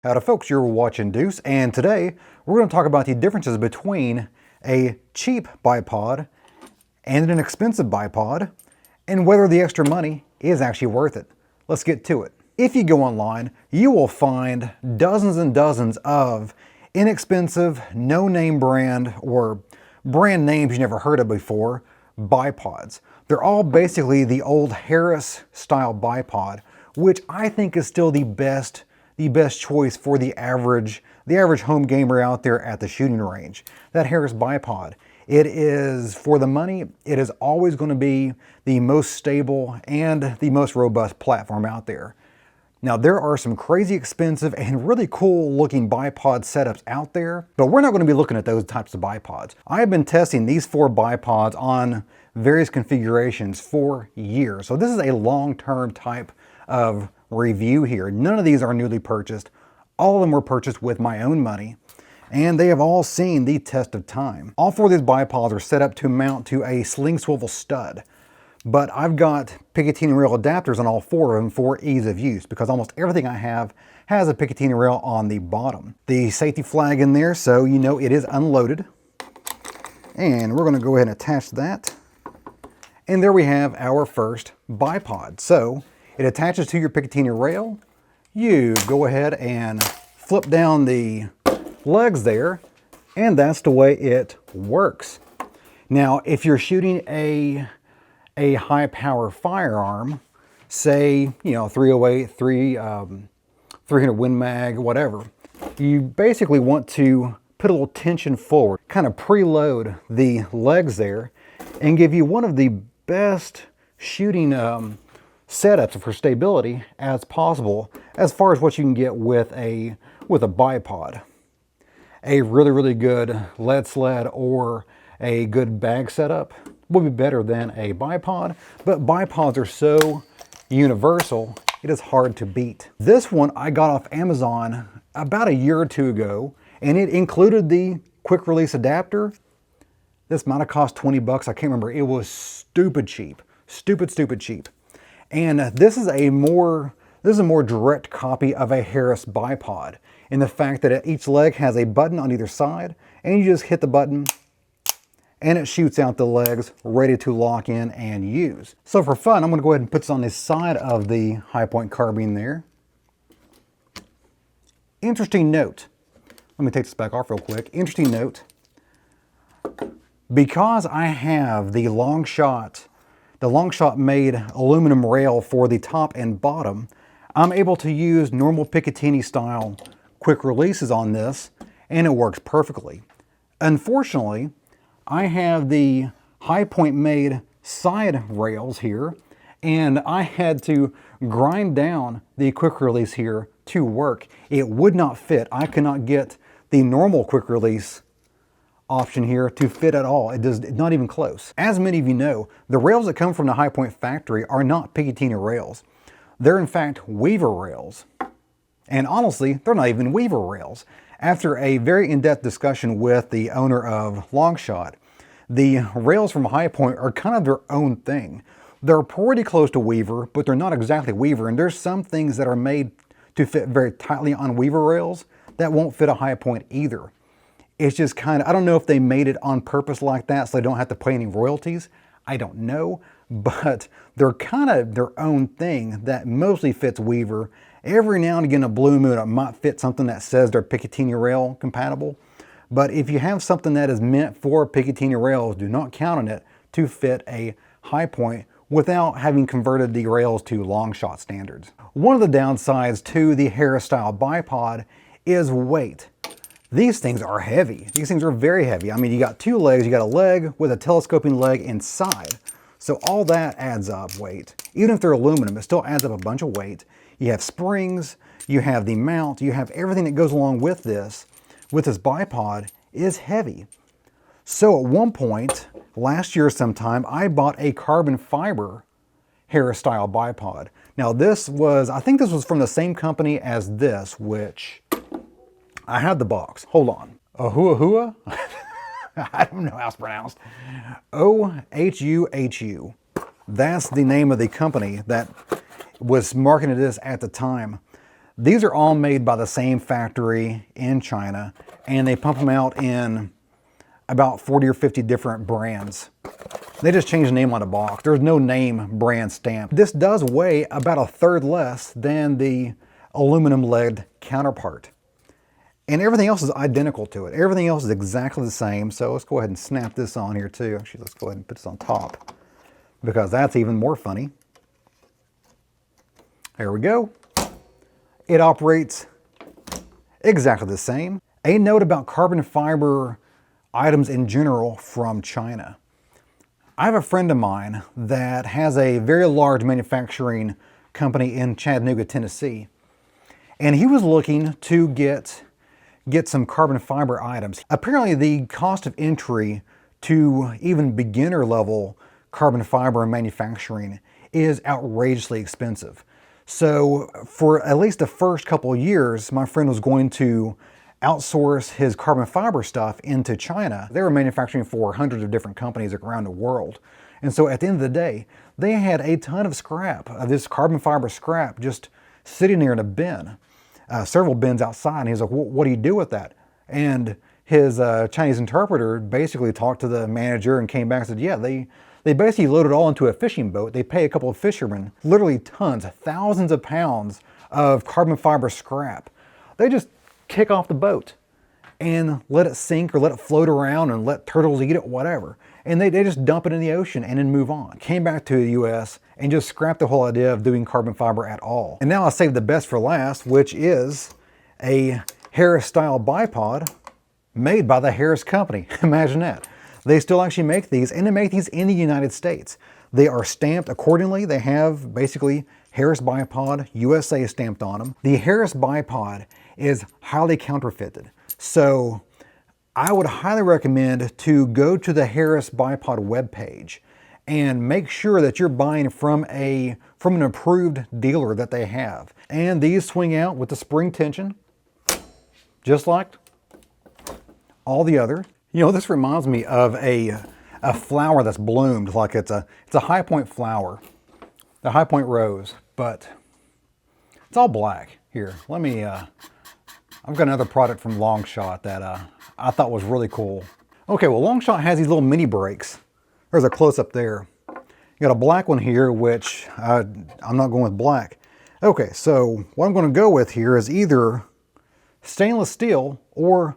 Howdy folks, you're watching Deuce, and today we're going to talk about the differences between a cheap bipod and an expensive bipod, and whether the extra money is actually worth it. Let's get to it. If you go online, you will find dozens and dozens of inexpensive, no-name brand, or brand names you never heard of before, bipods. They're all basically the old Harris style bipod, which I think is still the best choice for the average home gamer out there at the shooting range. That Harris bipod. It is, for the money, it is always going to be the most stable and the most robust platform out there. Now, there are some crazy expensive and really cool looking bipod setups out there, but we're not going to be looking at those types of bipods. I have been testing these 4 bipods on various configurations for years. So this is a long-term type of review here. None of these are newly purchased. All of them were purchased with my own money, and they have all seen the test of time. All 4 of these bipods are set up to mount to a sling swivel stud, but I've got Picatinny rail adapters on all 4 of them for ease of use, because almost everything I have has a Picatinny rail on the bottom. The safety flag in there, so you know it is unloaded. And we're going to go ahead and attach that. And there we have our first bipod. So it attaches to your Picatinny rail. You go ahead and flip down the legs there, and that's the way it works. Now, if you're shooting a high power firearm, say, you know, 308, 300 Win Mag, whatever, you basically want to put a little tension forward, kind of preload the legs there, and give you one of the best shooting setups for stability as possible, as far as what you can get with a bipod. A really good lead sled or a good bag setup will be better than a bipod, but bipods are so universal, it is hard to beat. This one I got off Amazon about a year or 2 ago, and it included the quick release adapter. This might have cost 20 bucks, I can't remember. It was stupid cheap, stupid cheap. And this is a more direct copy of a Harris bipod, in the fact that each leg has a button on either side, and you just hit the button and it shoots out the legs ready to lock in and use. So for fun, I'm going to go ahead and put this on the side of the Hi-Point carbine there. Interesting note. Let me take this back off real quick. Interesting note. Because I have the long shot made aluminum rail for the top and bottom, I'm able to use normal Picatinny style quick releases on this, and it works perfectly. Unfortunately, I have the Hi-Point made side rails here, and I had to grind down the quick release here to work. It would not fit. I could not get the normal quick release option here to fit at all. It does not even close. As many of you know, the rails that come from the Hi-Point factory are not Picatinny rails. They're in fact Weaver rails. And honestly, they're not even Weaver rails. After a very in-depth discussion with the owner of Longshot, the rails from Hi-Point are kind of their own thing. They're pretty close to Weaver, but they're not exactly Weaver, and there's some things that are made to fit very tightly on Weaver rails that won't fit a Hi-Point either. It's just kind of, I don't know if they made it on purpose like that so they don't have to pay any royalties. I don't know, but they're kind of their own thing that mostly fits Weaver. Every now and again, a blue moon, it might fit something that says they're Picatinny rail compatible. But if you have something that is meant for Picatinny rails, do not count on it to fit a Hi-Point without having converted the rails to Longshot standards. One of the downsides to the Harris style bipod is weight. These things are heavy. These things are very heavy. I mean, you got 2 legs, you got a leg with a telescoping leg inside. So all that adds up weight. Even if they're aluminum, it still adds up a bunch of weight. You have springs, you have the mount, you have everything that goes along with this bipod is heavy. So at one point, last year sometime, I bought a carbon fiber Harris style bipod. Now this was, I think this was from the same company as this, which I had the box. Hold on. Ohuahua? I don't know how it's pronounced. O-H-U-H-U. That's the name of the company that was marketing this at the time. These are all made by the same factory in China, and they pump them out in about 40 or 50 different brands. They just change the name on the box. There's no name brand stamp. This does weigh about 1/3 less than the aluminum lead counterpart. And everything else is identical to it. Everything else is exactly the same. So let's go ahead and snap this on here too. Actually, let's go ahead and put this on top because that's even more funny. There we go. It operates exactly the same. A note about carbon fiber items in general from China. I have a friend of mine that has a very large manufacturing company in Chattanooga, Tennessee. And he was looking to get some carbon fiber items. Apparently the cost of entry to even beginner level carbon fiber manufacturing is outrageously expensive. So for at least the first couple of years, my friend was going to outsource his carbon fiber stuff into China. They were manufacturing for hundreds of different companies around the world. And so at the end of the day, they had a ton of scrap, this carbon fiber scrap just sitting there in a bin. Several bins outside, and he's like, what do you do with that? And his Chinese interpreter basically talked to the manager and came back and said, yeah, they basically load it all into a fishing boat. They pay a couple of fishermen, literally tons, thousands of pounds of carbon fiber scrap. They just kick off the boat and let it sink or let it float around and let turtles eat it, whatever. And they just dump it in the ocean and then move on. Came back to the US and just scrapped the whole idea of doing carbon fiber at all. And now I saved the best for last, which is a Harris style bipod made by the Harris company. Imagine that. They still actually make these, and they make these in the United States. They are stamped accordingly. They have basically Harris Bipod USA stamped on them. The Harris Bipod is highly counterfeited. So I would highly recommend to go to the Harris Bipod webpage and make sure that you're buying from an approved dealer that they have. And these swing out with the spring tension, just like all the other. You know, this reminds me of a flower that's bloomed, like it's a high point flower, the high point rose, but it's all black. Here, let me, I've got another product from Longshot that I thought was really cool. Okay, well, Longshot has these little mini brakes. There's a close-up there. You got a black one here, which I'm not going with black. Okay, so what I'm going to go with here is either stainless steel or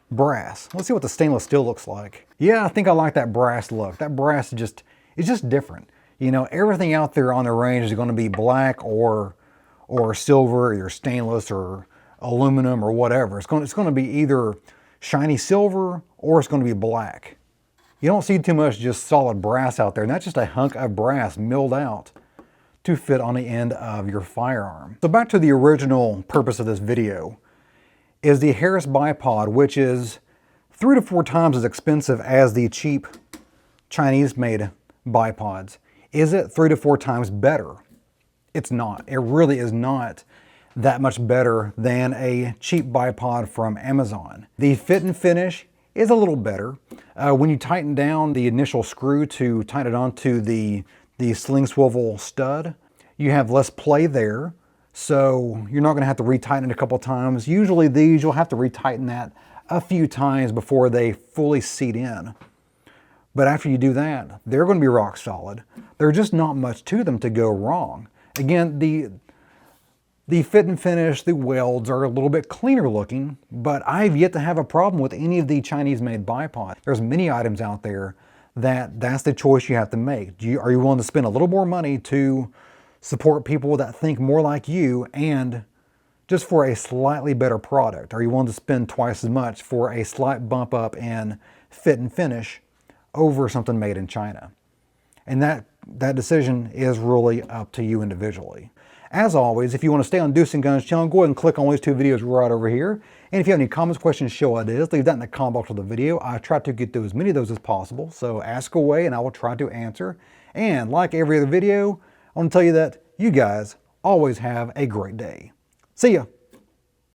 brass. Let's see what the stainless steel looks like. Yeah, I think I like that brass look. That brass is just different. You know, everything out there on the range is going to be black or silver or stainless or aluminum or whatever. It's going to be either shiny silver or it's going to be black. You don't see too much just solid brass out there, and that's just a hunk of brass milled out to fit on the end of your firearm. So back to the original purpose of this video is the Harris Bipod, which is 3 to 4 times as expensive as the cheap Chinese-made bipods. Is it 3 to 4 times better? It's not. It really is not that much better than a cheap bipod from Amazon. The fit and finish is a little better. When you tighten down the initial screw to tighten it onto the sling swivel stud, you have less play there. So you're not going to have to retighten it a couple times. Usually these, you'll have to retighten that a few times before they fully seat in. But after you do that, they're going to be rock solid. There's just not much to them to go wrong. Again, the fit and finish, the welds are a little bit cleaner looking, but I've yet to have a problem with any of the Chinese-made bipods. There's many items out there that's the choice you have to make. Are you willing to spend a little more money to support people that think more like you and just for a slightly better product? Are you willing to spend twice as much for a slight bump up in fit and finish over something made in China? And that decision is really up to you individually. As always, if you want to stay on Deuce and Guns channel, go ahead and click on these 2 videos right over here. And if you have any comments, questions, show ideas, leave that in the comment box of the video. I try to get through as many of those as possible, so ask away and I will try to answer. And like every other video, I want to tell you that you guys always have a great day. See ya!